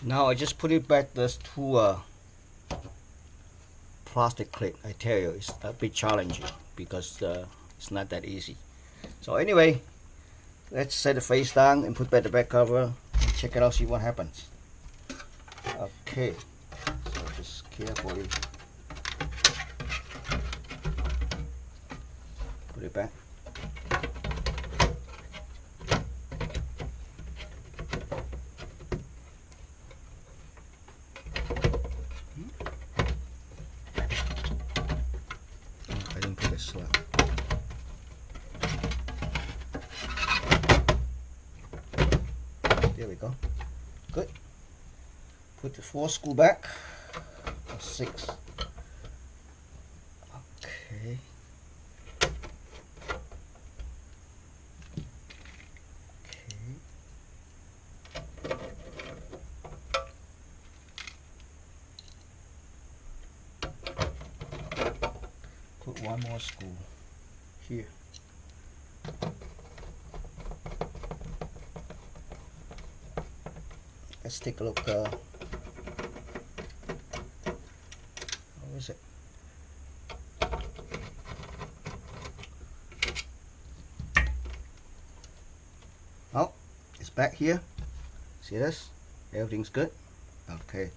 Now I just put it back this two plastic clip. I tell you, it's a bit challenging because it's not that easy. So anyway, let's set the face down and put back the back cover and check it out, see what happens. Okay, so just carefully put it back. I didn't put it slap. There we go. Good. Put the 4 screw back. Or 6. Okay. Put 1 more screw here. Let's take a look. How is it? Oh, it's back here. See this? Everything's good. Okay.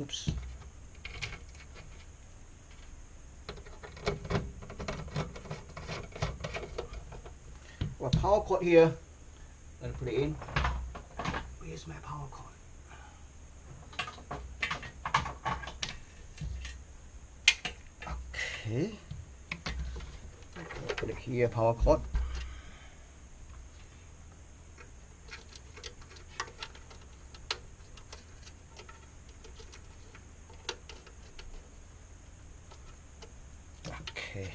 Oops. Well, power cord here. I'm gonna put it in. Where's my power cord? Okay. I'll put it here, power cord. Okay.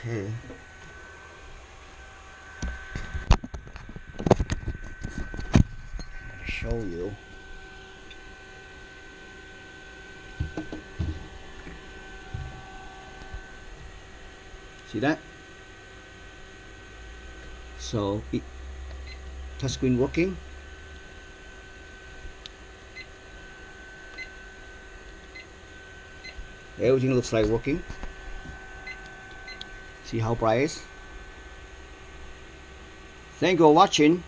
Okay. I'll show you. See that? So touchscreen working. Everything looks like working. See how bright it is? Thank you for watching.